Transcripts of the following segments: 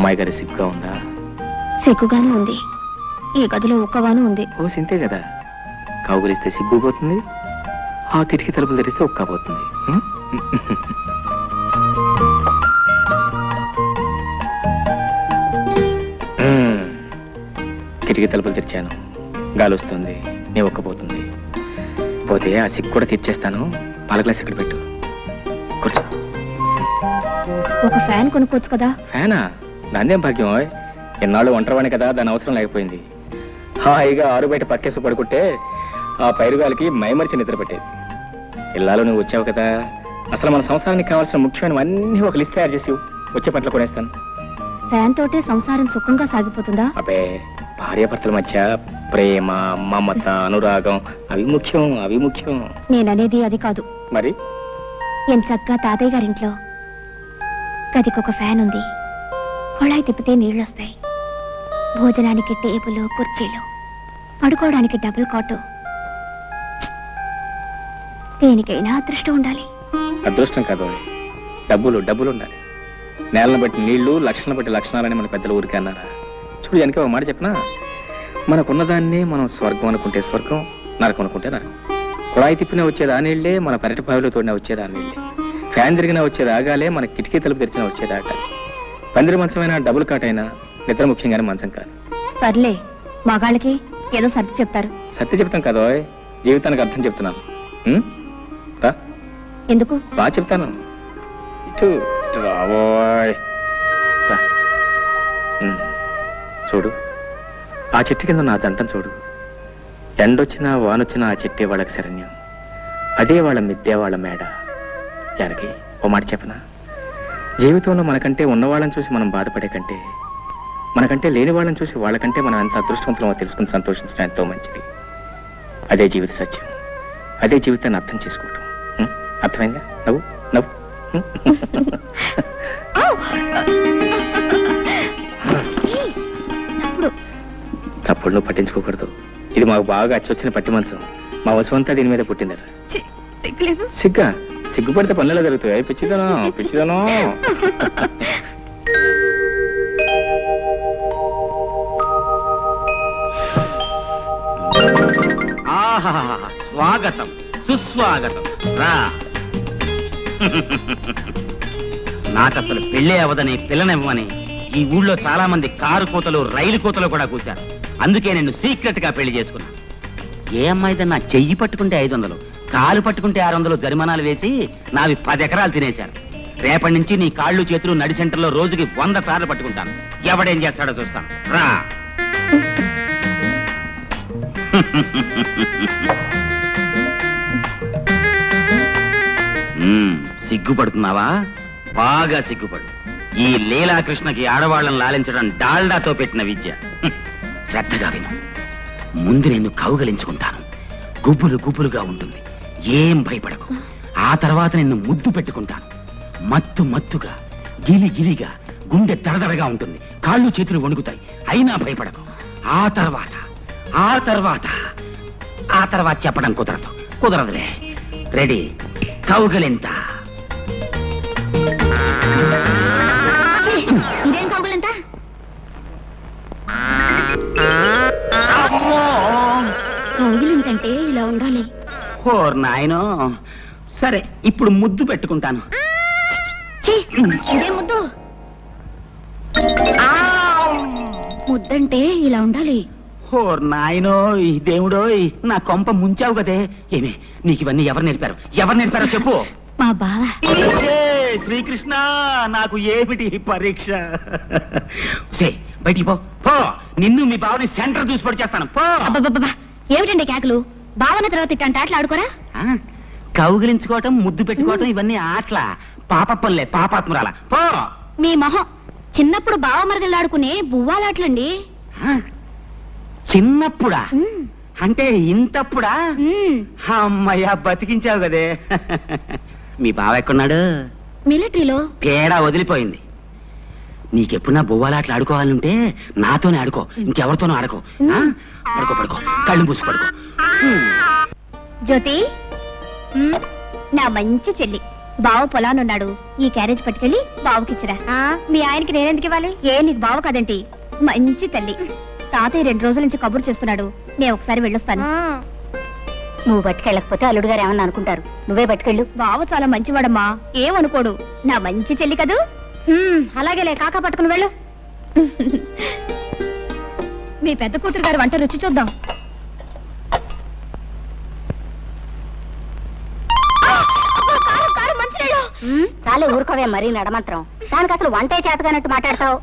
అమ్మాయి గారి సిగ్గుగా ఉందా? సిగ్గుగానే ఉంది. ఈ గదిలో ఒక్కగాను ఉంది. ఓ సింతే కదా, కౌగులిస్తే సిగ్గు పోతుంది, ఆ కిటికీ తలుపులు తెరిస్తే ఒక్క పోతుంది. కిటికీ తలుపులు తెరిచాను, గాలి వస్తుంది, నీ ఒక్కపోతుంది. పోతే ఆ సిగ్గు కూడా తెచ్చేస్తాను. పాల గ్లాస్ ఇక్కడ పెట్టు, కూర్చో. ఒక ఫ్యాన్ కొనుక్కోవచ్చు కదా. ఫ్యానా? దాన్నేం భాగ్యం. ఎన్నాళ్ళు ఒంటరివాణి కదా, దాని అవసరం లేకపోయింది. హాయిగా ఆరు బయట పక్కేసి పడుకుంటే ఆ పైరుగాలికి మైమరిచి నిద్ర పెట్టేది. ఇల్లాలో నువ్వు వచ్చావు కదా, అసలు మన సంసారానికి కావాల్సిన ముఖ్యమైనవన్నీ ఒక లిస్ట్ తయారు చేసి వచ్చే పట్ల కొనేస్తాను. ఫ్యాన్ తోటే సంసారం సుఖంగా సాగిపోతుందా? అబ్బే, భార్యాభర్తల మధ్య ప్రేమ, మమత, అనురాగం అవి ముఖ్యం, అవి ముఖ్యం. నేననేది అది కాదు. మరి ఎంచక్కా తాతయ్య గారింట్లో గదికొక ఫ్యాన్ ఉంది. కొళాయి తిప్పితే నీళ్ళొస్తాయి. భోజనానికి టేబుల్, కుర్చీలు, పడుకోవడానికి డబుల్ కాటు. దేనికైనా అదృష్టం ఉండాలి. అదృష్టం కాదు, డబ్బులు డబ్బులు ఉండాలి. నేలను బట్టి నీళ్లు, లక్షణాలను బట్టి లక్షణాలని మన పెద్దలు ఊరికే అన్నారా? చూడు, వెనక ఒక మాట చెప్పనా, మనకున్నదాన్ని మనం స్వర్గం అనుకుంటే స్వర్గం, నరకం అనుకుంటే నరకం. కుళాయి తిప్పినా వచ్చేది ఆ నీళ్లే, మన పెరటి బావిలో తోడినా వచ్చేది ఆ నీళ్లే. ఫ్యాన్ తిరిగినా వచ్చేది ఆగాలే, మన కిటికీ తలుపు తెరిచినా వచ్చేది ఆగాలి. పందిరి మంచమైనా డబుల్ కాటైనా నిద్ర ముఖ్యంగానే మంచం కాదు. సర్లే, మగాళ్ళకి ఏదో సర్ది చెప్తారు. సత్య చెప్తాం కదా, జీవితానికి అర్థం చెప్తున్నాను. రా, ఎందుకు? బాగా చెప్తాను. ఇటు రావోయ్. చూడు, ఆ చెట్టు కింద నా జంటను చూడు. ఎండొచ్చినా వానొచ్చినా ఆ చెట్టే వాళ్ళకి శరణ్యం, అదే వాళ్ళ మిద్దే, వాళ్ళ మేడ. జానకి, ఓ మాట చెప్పనా, జీవితంలో మనకంటే ఉన్నవాళ్ళని చూసి మనం బాధపడే కంటే, మనకంటే లేని వాళ్ళని చూసి వాళ్ళకంటే మనం ఎంత అదృష్టవంతులమో తెలుసుకుని సంతోషించడం ఎంతో మంచిది. అదే జీవిత సత్యం, అదే జీవితాన్ని అర్థం చేసుకోవటం. అర్థమైందా? నవ్వు నవ్వు. చప్పుడు నువ్వు పట్టించుకోకూడదు. ఇది మాకు బాగా అచ్చొచ్చిన పట్టి మంచం. మా వసువంతా దీని మీద పుట్టిందట. సిగ్గా? సిగ్గుపడితే పనులలో జరుగుతాయి. పిచ్చిదనో పిచ్చిదనో. స్వాగతం, సుస్వాగతం. రా. నాకసలు పెళ్ళే అవదని, పిల్లనివ్వమని ఈ ఊళ్ళో చాలా మంది కారు కోతలు, రైలు కోతలు కూడా కూర్చారు. అందుకే నేను సీక్రెట్ గా పెళ్లి చేసుకున్నా. ఏ అమ్మాయిదా నా చెయ్యి పట్టుకుంటే 500, కాలు పట్టుకుంటే 600 జరిమానాలు వేసి నావి 10 ఎకరాలు తినేశారు. రేపటి నుంచి నీ కాళ్ళు చేతులు నడి సెంటర్లో రోజుకి 100 సార్లు పట్టుకుంటాను. ఎవడేం చేస్తాడో చూస్తాను. రా. సిగ్గుపడుతున్నావా? బాగా సిగ్గుపడు. ఈ లీలాకృష్ణకి ఆడవాళ్ళని లాలించడం డాల్డాతో పెట్టిన విద్య. శ్రద్ధగా విను. ముందు నేను కౌగలించుకుంటాను. గుబులు గుబులుగా ఉంటుంది, ఏం భయపడకు. ఆ తర్వాత నిన్ను ముద్దు పెట్టుకుంటాను. మత్తు మత్తుగా, గిలి గిలిగా, గుండె దడదడగా ఉంటుంది. కాళ్ళు చేతులు వణుకుతాయి, అయినా భయపడకు. ఆ తర్వాత చెప్పడం కుదరదులే. రెడీ? కౌగలింత. ఇదేం కౌగులింత? కౌగిలింతంటే ఇలా ఉండాలి. ఓర్ నాయనో. సరే, ఇప్పుడు ముద్దు పెట్టుకుంటాను. ఇదే ముద్దు? ముద్దంటే ఇలా ఉండాలి. ఓర్ నాయనో, ఈ దేవుడోయ్, నా కొంప ముంచావు కదే. ఏమే, నీకు ఇవన్నీ ఎవరు నేర్పారో చెప్పు. మా బావ. శ్రీకృష్ణ, నాకు ఏమిటి పరీక్ష? బయటికి పో. నిన్ను మీ బావని సెంటర్ చూసి పడి చేస్తాను. పో. ఏమిటండి కేకలు? బావన తర్వాత ఇట్టంటే ఆటలు ఆడుకోరా? కౌగిలించుకోవటం, ముద్దు పెట్టుకోవటం ఇవన్నీ ఆటల. పాపప్పలే, పాపాత్మురాల. పో. మీ మొహం. చిన్నప్పుడు బావ మరదలు ఆడుకునే బువ్వాలాటలండి. చిన్నప్పుడా? అంటే ఇంతప్పుడా? అమ్మయ్యా, బతికించావు కదే. మీ బావ ఎక్కడున్నాడు? మిలిటరీలో. తేడా వదిలిపోయింది. నీకెప్పుడన్నా బొవ్వాలాట్లు ఆడుకోవాలంటే నాతోనే ఆడుకో, ఇంకెవరితోనూ ఆడుకో. పడుకో, కళ్ళు మూసి పడుకో. జ్యోతి, నా మంచి చెల్లి, బావ పొలానున్నాడు. ఈ క్యారేజ్ పట్టుకెళ్ళి బావకిచ్చిరా. మీ ఆయనకి నేనెందుకు ఇవ్వాలి? నీకు బావ కదంటి, మంచి తల్లి. తాతయ్య 2 రోజుల నుంచి కబురు చేస్తున్నాడు. నేను ఒకసారి వెళ్ళొస్తాను. నువ్వు పట్టుకెళ్ళకపోతే అల్లుడు గారు ఏమన్నా అనుకుంటారు. నువ్వే పట్టుకెళ్ళు. బావ చాలా మంచివాడమ్మా, ఏమనుకోడు. నా మంచి చెల్లి కదూ. అలాగేలే, కాకా పట్టుకుని వెళ్ళు. మీ పెద్ద కూతురు గారు వంట రుచి చూద్దాం. చాలే ఊరుకోవే, మరీ నడమంత్రం. దానికి అసలు వంటే చేతగానట్టు మాట్లాడతావు.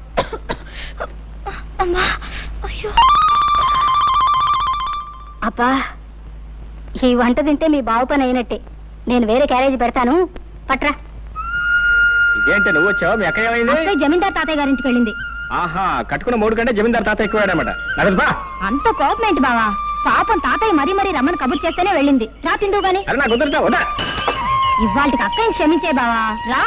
అబ్బా, ఈ వంట తింటే మీ బావు పని అయినట్టే. నేను వేరే క్యారేజీ పెడతాను, పట్రా. ఇదేంటి నువ్వు వచ్చావు? మీ అక్క ఏమైంది? అక్కయ్య జమీందార్ తాతయ్య గారింటికి వెళ్ళింది. ఆహా, కట్టుకున్న 3 కంటే జమీందార్ తాత ఎక్కువాడనమాట. అంత కోపం ఏంటి బావా? పాపం తాతయ్య మరీ రమ్మని కబుర్ చేస్తేనే వెళ్ళింది. రా తిందువు గాని. అరే నాకు కుదురుతా వదా. ఇవాళకి అక్కయ్యని క్షమించే బావా, రా.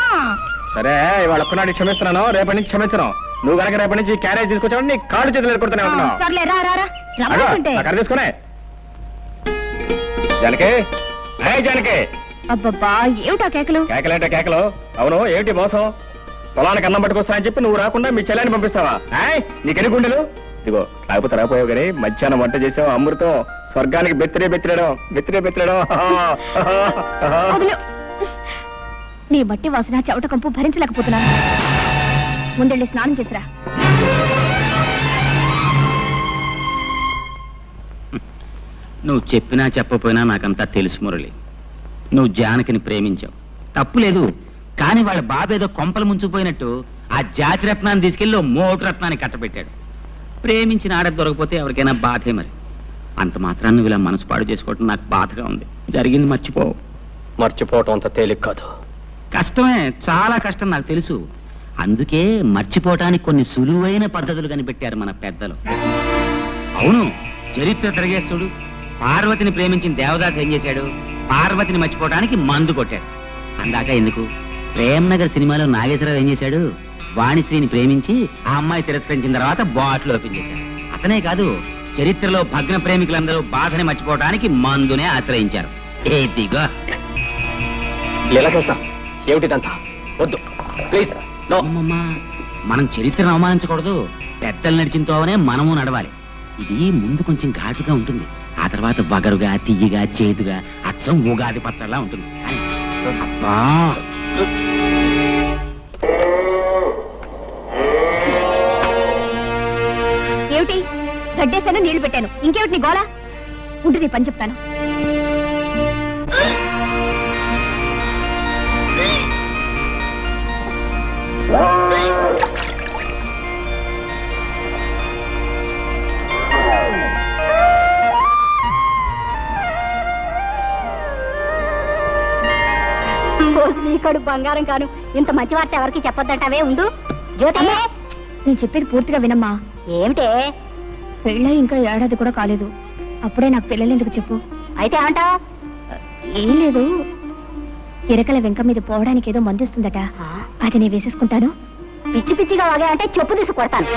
సరే, ఇవాళ ఒక్కనాడు క్షమిస్తున్నాను, రేపటి నుంచి క్షమించను. నువ్వు కనుక రేపటి నుంచి క్యారేజ్ తీసుకొచ్చావు నీ కాళ్ళు చేతులు ఎదుర్కొడుతూనే ఉంటున్నావు. సర్లే, రా రా రా. రమ్మంటుంటే అక్కడ తీసుకునే జానకి. జానకి, అబ్బబ్బా, ఏమిటా కేకలు? కేకలేంటే కేకలు? అవును, ఏమిటి మోసం? పొలానికి అన్నం పట్టుకొస్తానని చెప్పి నువ్వు రాకుండా మీ చెల్లాన్ని పంపిస్తావా? నీకెన్ని గుండెలు? ఇదిగో, రాకపోతే రాపోయావు కానీ మధ్యాహ్నం వంట చేసావు అమృతం. స్వర్గానికి బెత్తిరేయడం. నీ మట్టి వాసన చెవట కంపు భరించలేకపోతున్నాను. ముందెళ్ళి స్నానం చేసిరా. నువ్వు చెప్పినా చెప్పపోయినా నాకంతా తెలుసు మురళి. నువ్వు జానకిని ప్రేమించావు, తప్పులేదు. కానీ వాళ్ళ బాబేదో కొంపలు ముంచుకుపోయినట్టు ఆ జాతి రత్నాన్ని తీసుకెళ్ళి మోటు రత్నాన్ని కట్టబెట్టాడు. ప్రేమించిన ఆడ దొరకపోతే ఎవరికైనా బాధే. మరి అంత మాత్రాన్ని నువ్వు ఇలా మనసు పాడు చేసుకోవటం నాకు బాధగా ఉంది. జరిగింది మర్చిపోవటం అంత తేలిక కాదు. కష్టమే, చాలా కష్టం, నాకు తెలుసు. అందుకే మర్చిపోవటానికి కొన్ని సులువైన పద్ధతులు కనిపెట్టారు మన పెద్దలు. అవును, చరిత్ర తిరగేస్తుడు. పార్వతిని ప్రేమించిన దేవదాస్ ఏం చేశాడు? పార్వతిని మర్చిపోవటానికి మందు కొట్టాడు. అందాక ఎందుకు, ప్రేమ్నగర్ సినిమాలో నాగేశ్వరరావు ఏం చేశాడు? వాణిశ్రీని ప్రేమించి ఆ అమ్మాయి తిరస్కరించిన తర్వాత బాటిల్ ఓపెన్ చేశాడు. అతనే కాదు, చరిత్రలో భగ్న ప్రేమికులందరూ బాధని మర్చిపోవటానికి మందునే ఆశ్రయించారు. ఏదిగో ఏమిటిదంతా? వద్దు ప్లీజ్. మనం చరిత్రను అవమానించకూడదు. పెద్దలు నడిచిన తోవనే మనము నడవాలి. ఇది ముందు కొంచెం ఘాటుగా ఉంటుంది, ఆ తర్వాత బగరుగా, తియ్యగా, చేదుగా, అచ్చం ఉగాది పచ్చడిలా ఉంటుంది. అబ్బా, ఏమిటి? గడ్డేశాను, నీళ్లు పెట్టాను, ఇంకేమిటి నీ గోళ? ఉంటే నీ పని చెప్తాను. నీకడు బంగారం కాను, ఇంత మంచి వార్త ఎవరికి చెప్పొద్దంటావే. ఉండు జ్యోతి, నేను చెప్పేది పూర్తిగా వినమ్మా. ఏమిటే? పెళ్ళై ఇంకా ఏడాది కూడా కాలేదు, అప్పుడే నాకు పిల్లలు ఎందుకు చెప్పు. అయితే ఏమంటావు? ఏం లేదు, ఇరకల వెంక మీద పోవడానికి ఏదో మందిస్తుందట, అది నేను వేసేసుకుంటాను. పిచ్చి పిచ్చిగా వాగా అంటే చెప్పు తీసి కొడతాను.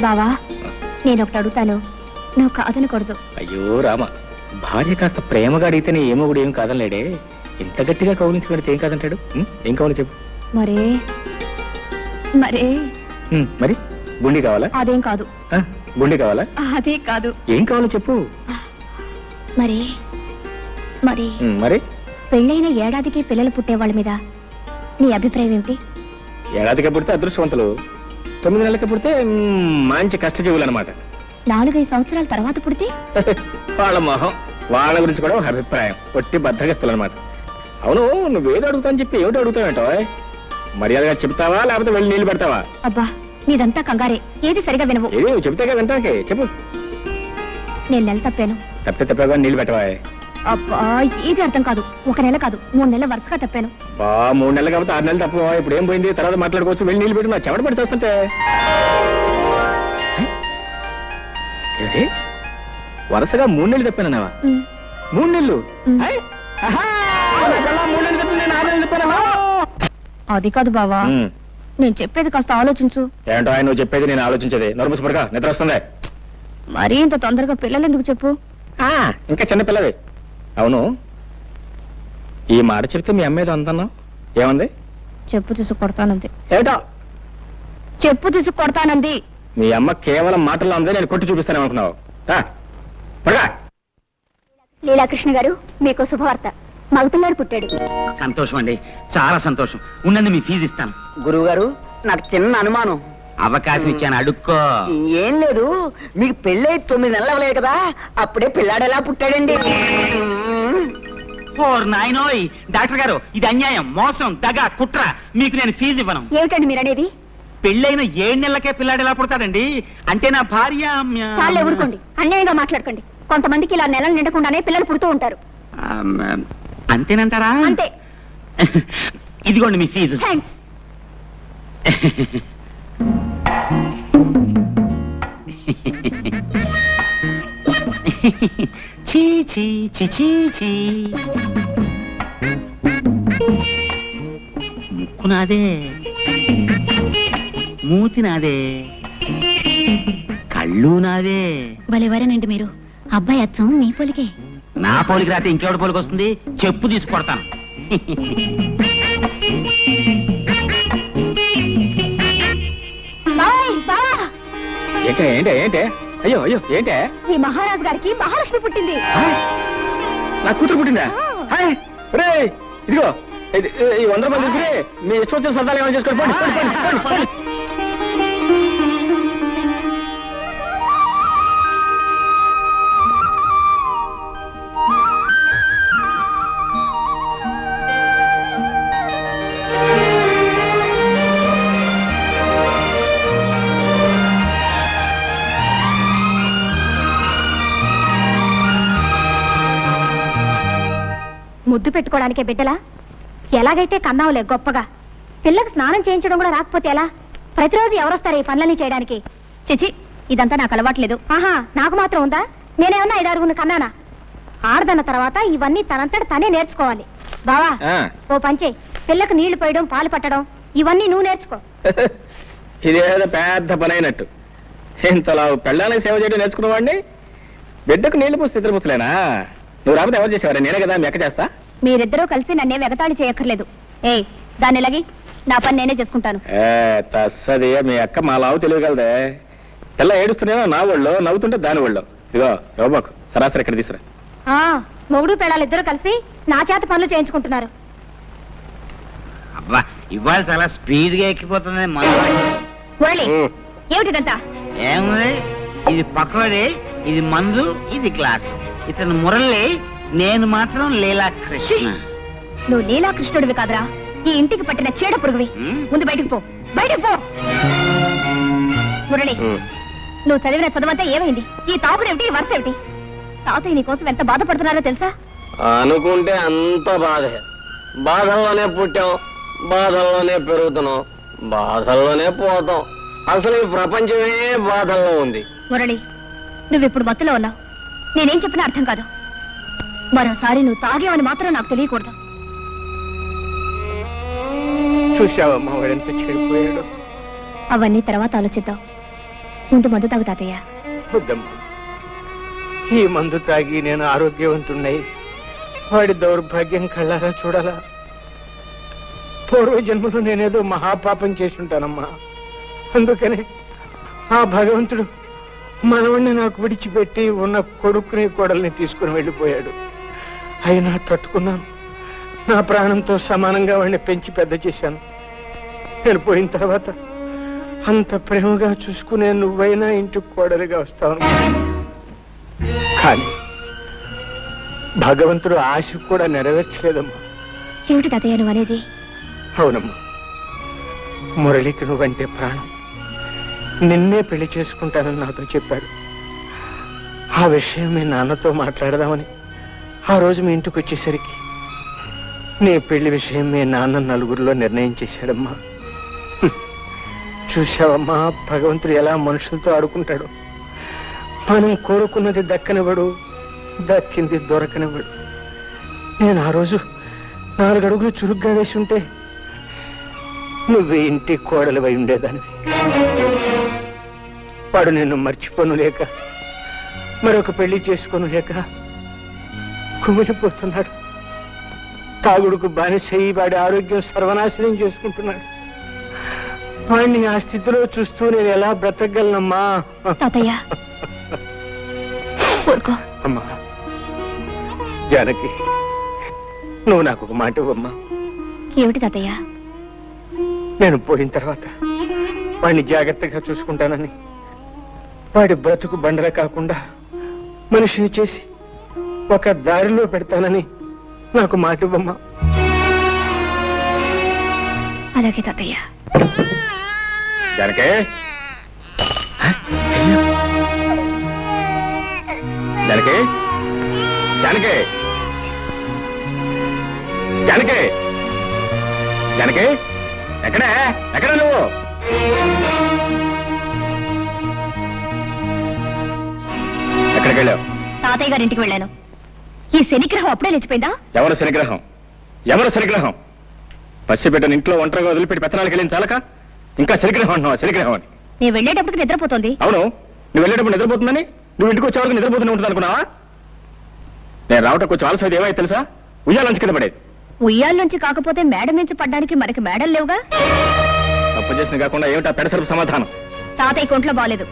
బావా, నేను ఒకటి అడుగుతాను, నువ్వు కాదనకూడదు. అయ్యో రామ, భార్య కాస్త ప్రేమగా అడిగితేనే ఏమో కూడా ఏం కాదనలేడే. ఇంత గట్టిగా కౌలించుకుంటే ఏం కాదంటాడు? ఏం కావాలి చెప్పు. మరే మరి గుండి కావాలా? అదేం కాదు. గుండి కావాలా? అదే కాదు. ఏం కావాలో చెప్పు. మరి మరి మరి పెళ్ళైన ఏడాదికి పిల్లలు పుట్టే వాళ్ళ మీద నీ అభిప్రాయం ఏమిటి? ఏడాదికి పుడితే అదృష్టవంతులు, 9 నెలలకి పుడితే మంచి కష్టజీవులు అనమాట. 4-5 సంవత్సరాల తర్వాత పుడితే వాళ్ళ మొహం, వాళ్ళ గురించి కూడా ఒక అభిప్రాయం, ఒట్టి బద్దగస్తులు అనమాట. అవును, నువ్వేదో అడుగుతావని చెప్పి ఏమిటి అడుగుతావేంటో? మర్యాదగా చెప్తావా లేకపోతే వెళ్ళి నీళ్లు పెడతావా? అబ్బా, నీదంతా కంగారే, ఏది సరిగా వినవు. ఏది చెప్తాగా వింటాకే చెప్పు. నేను నెల తప్పాను. తప్పగా నీళ్లు పెట్టవా? అబ్బా, ఏది అర్థం కాదు. 1 నెల కాదు, 3 నెలల వరుసగా తప్పాను. 3 నెలలు కాబట్టి 6 నెలలు తప్ప. ఇప్పుడు ఏం పోయింది, తర్వాత మాట్లాడుకోవచ్చు. వెళ్ళి నీళ్లు పెట్టు. నా చెమట పడి చేస్తుంటే ఏంటి వరుసగా 3 నెలలు తప్పానన్నావా? 3 నెలలు? 3 నెలలు తప్పి నేను 6 నెలలు తప్పానా? అది కాదు బావా, నేను చెప్పేది కాస్త ఆలోచించు. ఏంటో ఆయన నువ్వు చెప్పేది నేను ఆలోచించేది. నొరబుసపడగా నిద్ర వస్తుంది. మరీ ఇంత తొందరగా పిల్లలు ఎందుకు చెప్పు. ఇంకా చిన్న పిల్లవి. అవును, ఈ మాట చెప్తే మీ అమ్మాయి అందన్నావు ఏమంది? చెప్పు తీసు కొడతానంది. ఏమిటో చెప్పు తీసు కొడతానంది. మీ అమ్మ కేవలం మాటల్లో ఉందే, నేను కొట్టి చూపిస్తానే అనుకున్నావు. లీలాకృష్ణ గారు, మీకు శుభవార్త. మగపిల్లాడు పుట్టాడు. సంతోషం అండి, చాలా సంతోషం. ఉండండి, మీ ఫీజు ఇస్తాను. గురువు గారు, నాకు చిన్న అనుమానం. అవకాశం ఇచ్చాను, అడుక్కో. ఏం లేదు, మీకు పెళ్ళై 9 నెలలు అవ్వలేదు కదా, అప్పుడే పిల్లాడు ఎలా పుట్టాడండి? ఓర్ నాయనోయ్, డాక్టర్ గారు, ఇది అన్యాయం, మోసం, దగ, కుట్ర. మీకు నేను ఫీజు ఇవ్వను. ఏమిటండి మీరనేది? పెళ్ళైన 7 నెలలకే పిల్లాడు ఎలా పుడతాడండి? అంటే నా భార్య చాలే ఊరుకోండి, అన్యాయంగా మాట్లాడుకోండి. కొంతమందికి ఇలా నెలలు నిండకుండానే పిల్లలు పుడుతూ ఉంటారు. అంతేనంటారా? అంతే. ఇదిగోండి మీ ఫీజు. థ్యాంక్స్. చీ చీ చీ చీ చీ. ముక్కు నాదే, మూతి నాదే, కళ్ళు నాదే. భలేవారేనండి మీరు. అబ్బాయి అచ్చం మీ పోలికే. నా పోలికి రాతే ఇంకెవడి పోలికి వస్తుంది? చెప్పు తీసుకొడతాను. ఏంటే ఏంటే ఏంటే? అయ్యో అయ్యో ఏంటే? ఈ మహారాజు గారికి మహాలక్ష్మి పుట్టింది. నా కూతురు పుట్టిందా? ఇదిగో ఈ 100 మంది మీ ఇష్టం వచ్చిన సరదాలు ఏమైనా చేసుకోండి. పోండి, పోండి, పోండి, పోండి, పోండి. ముద్దు పెట్టుకోవడానికే బిడ్డలా? ఎలాగైతే కన్నావులే గొప్పగా. పిల్లకి స్నానం చేయించడం కూడా రాకపోతే ఎలా? ప్రతిరోజు ఎవరొస్తారు ఈ పనులన్నీ చేయడానికి? చిచి, ఇదంతా నాకు అలవాట్లేదు. ఆహా, నాకు మాత్రం ఉందా? నేనేమన్నా 5-6 కన్నానా? ఆడదన్న తర్వాత ఇవన్నీ తనంతట తనే నేర్చుకోవాలి. బావా, ఓ పంచే, పిల్లకు నీళ్లు పోయడం, పాలు పట్టడం ఇవన్నీ నువ్వు నేర్చుకో. ఇదేదో పెద్ద పని అయినట్టు. ఇంతలా పెళ్ళానికి సేవ చేయడం నేర్చుకున్నవాడిని బిడ్డకు నీళ్లు పోస్తే ఇద్దరు పుస్తలేనా? నువ్వు రాకపోతే ఎవరు చేసేవారు? నేనే కదా మెక్క చేస్తా. మీరిద్దరూ కలిసి నన్నే వెగతాళి చేయక్కర్లేదు. దాన్ని లగి నా పని నేనే చేసుకుంటాను. తస్సది, మీ అక్క మా లావు తెలియగలదే. ఎలా ఏడుస్తున్నాయో నా ఒళ్ళో, నవ్వుతుంటే దాని ఒళ్ళో. ఇదిగో యోబాకు సరాసరి ఇక్కడ తీసురా. మొగుడు పెళ్ళాలు ఇద్దరు కలిసి నా చేత పనులు చేయించుకుంటున్నారు. అబ్బా, ఇవాళ చాలా స్పీడ్ గా ఎక్కిపోతుంది. ఏమిటిదంతా? ఏముంది, ఇది పకోడీ, ఇది మందు, ఇది గ్లాస్. ఇతను మురళి, నేను మాత్రం లీలాకృష్ణ. నువ్వు లీలాకృష్ణుడివి కాదురా, ఈ ఇంటికి పట్టిన చీడ పురుగువి. ముందు బయటకు పో, బయటకు పో. మురళి, నువ్వు చదివిన చదువంతా ఏమైంది? ఈ తాపుడు ఏమిటి, వరుస ఏమిటి? తాతయ్య నీ కోసం ఎంత బాధపడుతున్నారో తెలుసా? అనుకుంటే అంత బాధే. బాధల్లోనే పుట్టాం, బాధల్లోనే పెరుగుతున్నాం, బాధల్లోనే పోతాం. అసలు ఈ ప్రపంచమే బాధల్లో ఉంది. మురళి, నువ్విప్పుడు మత్తులో ఉన్నావు. నేనేం చెప్పినా అర్థం కాదు. మరోసారి నువ్వు తాగేవని మాత్రం నాకు తెలియకూడదు. చూసావమ్మా వాడెంత చెడిపోయాడు. అవన్నీ తర్వాత ఆలోచిద్దాం. ముందు మందు తాగు తాతయ్య. వద్దమ్మా, ఈ మందు తాగి నేను ఆరోగ్యవంతున్నై వాడి దౌర్భాగ్యం కళ్ళారా చూడాలా? పూర్వజన్మలో నేనేదో మహాపాపం చేసి ఉంటానమ్మా. అందుకనే ఆ భగవంతుడు మనవణ్ణి నాకు విడిచిపెట్టి ఉన్న కొడుకుని కోడల్ని తీసుకుని వెళ్ళిపోయాడు. అయినా తట్టుకున్నాను. నా ప్రాణంతో సమానంగా వాడిని పెంచి పెద్ద చేశాను. నేను పోయిన తర్వాత అంత ప్రేమగా చూసుకునే నువ్వైనా ఇంటికి కోడలిగా వస్తావు. కానీ భగవంతుడు ఆశ కూడా నెరవేర్చలేదమ్మా. ఏమిటి తాతయ్య నువ్వు అనేది? అవునమ్మా, మురళికి నువ్వంటే ప్రాణం. నిన్నే పెళ్లి చేసుకుంటానని నాతో చెప్పాడు. ఆ విషయం మీ నాన్నతో మాట్లాడదామని ఆ రోజు మీ ఇంటికి వచ్చేసరికి నీ పెళ్లి విషయం మీ నాన్న నలుగురిలో నిర్ణయం చేశాడమ్మా. చూశావమ్మా, భగవంతుడు ఎలా మనుషులతో ఆడుకుంటాడు. మనం కోరుకున్నది దక్కనివ్వడు, దక్కింది దొరకనివ్వడు. నేను ఆ రోజు 4 అడుగులు చురుగ్గా వేసి ఉంటే నువ్వే ఇంటి కోడలివై ఉండేదానివి. వాడు నిన్ను మర్చిపోను లేక, మరొక పెళ్లి చేసుకోను లేక కుమిలిపోతున్నాడు. తాగుడుకు బానిసయ్యి వాడి ఆరోగ్యం సర్వనాశనం చేసుకుంటున్నాడు. వాడిని ఆ స్థితిలో చూస్తూ నేను ఎలా బ్రతకగలనమ్మా? తాతయ్య ఊరుకో. అమ్మా జానకి, నువ్వు నాకు ఒక మాట ఇవ్వమ్మా. ఏమిటి తాతయ్య? నేను పోయిన తర్వాత వాడిని జాగ్రత్తగా చూసుకుంటానని, వాడి బ్రతుకు బండర కాకుండా మనిషిని చేసి ఒక దారిలో పెడతానని నాకు మాట ఇవ్వమ్మా. అలాగే తాతయ్య. జానకే, జానకే, జానకే, జానకే, జానకే, ఎక్కడా ఎక్కడ నువ్వు? ఎక్కడికి వెళ్ళావు? తాతయ్య గారింటికి వెళ్ళాను. ఈ శనిగ్రహం అప్పుడే లేచిపోయిందా? ఎవరు శనిగ్రహం? ఎవరు శనిగ్రహం? పసిబిడ్డను ఇంట్లో ఒంటరిగా వదిలిపెట్టి పెత్తనాలకు వెళ్ళిన చాలక ఇంకా శనిగ్రహం అంటున్నావు? శనిగ్రహం అని నేను వెళ్ళేటప్పటికి నిద్రపోతుంది. అవును, నువ్వు వెళ్ళేటప్పుడు నిద్రపోతుందని నువ్వు ఇంటికి వచ్చే వరకు నిద్రపోతూనే ఉంటుంది అనుకున్నావా? నేను రావటం కొంచెం ఆలస్యం ఏమైతే తెలుసా? ఉయ్యాలంచి కింద పడేది. ఉయ్యాల్లోంచి కాకపోతే మేడ నుంచి పడ్డానికి మనకి మేడలు లేవుగా. తప్పు చేసిన కాకుండా ఏమిటా పెడసరపు సమాధానం? తాతయ్య కొంట్లో బాలేదు,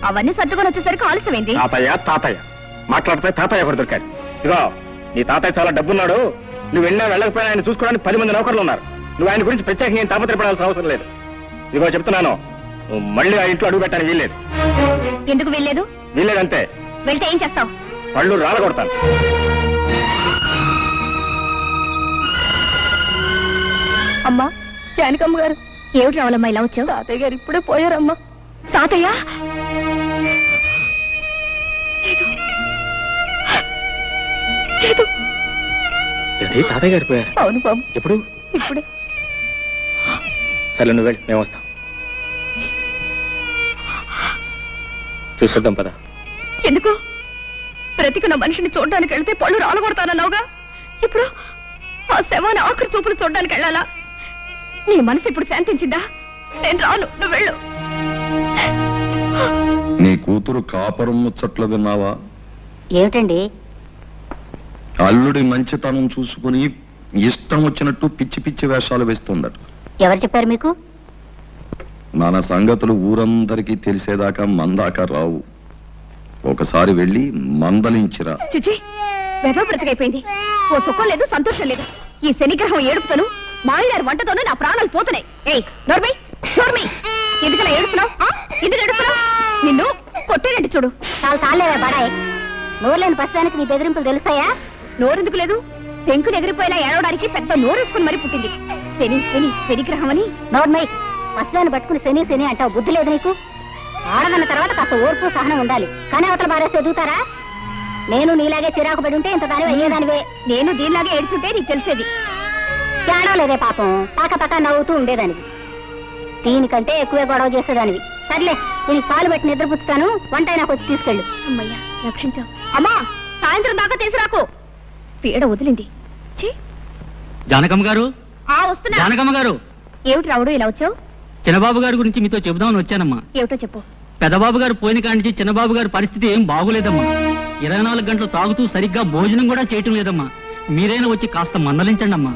అవన్నీ సర్దుకొని వచ్చేసరికి ఆలస్యమైంది. తాతయ్య తాతయ్య మాట్లాడితే తాతయ్య ఒకటి దొరికాడు. ఇదిగో, నీ తాతయ్య చాలా డబ్బున్నాడు. నువ్వు వెళ్ళినా వెళ్ళకపోయినా ఆయన చూసుకోవడానికి 10 మంది నౌకర్లు ఉన్నారు. నువ్వు ఆయన గురించి ప్రత్యేకంగా ఏం తాపత్రపడాల్సిన అవసరం లేదు. ఇదిగో చెప్తున్నాను, నువ్వు మళ్ళీ ఆ ఇంట్లో అడుగు పెట్టడానికి వీల్లేదు. ఎందుకు వెళ్ళలేదు? వీల్లేదంతే. వెళ్తే ఏం చేస్తావు? పళ్ళు రాలగొడతాను. అమ్మా, జానకమ్మ గారు. ఏమిటి రావాలమ్మా ఇలా వచ్చావు? తాతయ్య గారు ఇప్పుడే పోయారమ్మా. తాతయ్య లేదు. ఏంటి, తాతయ్య గారు పోయారు? అవును బాబు. ఎప్పుడు? ఇప్పుడే. సరే, నువ్వు వెళ్ళి మేము వస్తాం. చూసేద్దాం పద. ఎందుకు? బ్రతికున్న మనిషిని చూడడానికి వెళ్తే పళ్ళు రాలగొడతానన్నావుగా. ఇప్పుడు ఆ శవాన్ని ఆఖరి చూపులు చూడడానికి వెళ్ళాలా? నీ మనసు ఇప్పుడు శాంతించిందా? నేను రాను, నువ్వు వెళ్ళు. నీ కూతురు కాపురం ముచ్చట్లు విన్నావా? ఏమిటండి? అల్లుడి మంచితనం చూసుకుని ఇష్టం వచ్చినట్టు పిచ్చి పిచ్చి వేషాలు వేస్తుందట. ఎవరు చెప్పారు మీకు? మన సంగతులు ఊరందరికీ తెలిసేదాకా మందాక రావు. ఒకసారి వెళ్ళి మందలించిరా. చిచి, వెధవ బ్రతికైపోయింది. ఓ సుఖం లేదు, సంతోషం లేదు. ఈ శనిగ్రహం ఏడుపుతోను మాయగారి వంటతోనూ నా ప్రాణాలు పోతున్నాయి. ఏయ్ నోర్మై, నోర్మై, ఎందుకలా ఏడుస్తున్నావు? ఎందుకు ఏడుస్తున్నావు? నిన్ను కొట్టేనండి చూడు. చాలా సాలేవే బడాయ్. నోరులేని పసిదానికి నీ బెదిరింపులు తెలుస్తాయా? నోరెందుకు లేదు? పెంకులు ఎగిరిపోయేలా ఏడవడానికి పెద్ద నోరేసుకుని మరీ పుట్టింది. శని శని శనిగ్రహం అని. నోర్మై, పసిదాన్ని పట్టుకుని శని శని అంటావు. బుద్ధి లేదు నీకు? ఆడదన్న తర్వాత కాస్త ఓర్పు సహనం ఉండాలి. కానీ అవతల బారేస్తే ఎదుగుతారా? నేను నీలాగే చిరాకు పడి ఉంటే ఇంత దానివి అయ్యేదానివే. నేను దీనిలాగే ఏడ్చుంటే నీకు తెలిసేది. ఏడవలేదే పాపం, పాక పక్క నవ్వుతూ ఉండేదానివి. దీనికంటే ఎక్కువే గొడవ చేసేదానివి. సర్లే, దీనికి పాలు పెట్టి నిద్రపుచ్చుతాను. వంట నాకు వచ్చి తీసుకెళ్ళు. అమ్మయ్యా, రక్షించావు. అమ్మా, సాయంత్రం దాకా తీసుకురాకు. పీడ వదిలింది. జానకమ్మ గారు, వస్తున్నా. జానకమ్మ గారు. ఏమిటి రావుడు ఇలా వచ్చావు? చిన్నబాబు గారి గురించి మీతో చెబుదామని వచ్చానమ్మా. ఏమిటో చెప్పు. పెదబాబు గారు పోయిన కాడి నుంచి చిన్నబాబు గారి పరిస్థితి ఏం బాగులేదమ్మా. 24 గంటలు తాగుతూ సరిగ్గా భోజనం కూడా చేయటం లేదమ్మా. మీరైనా వచ్చి కాస్త మందలించండి అమ్మా.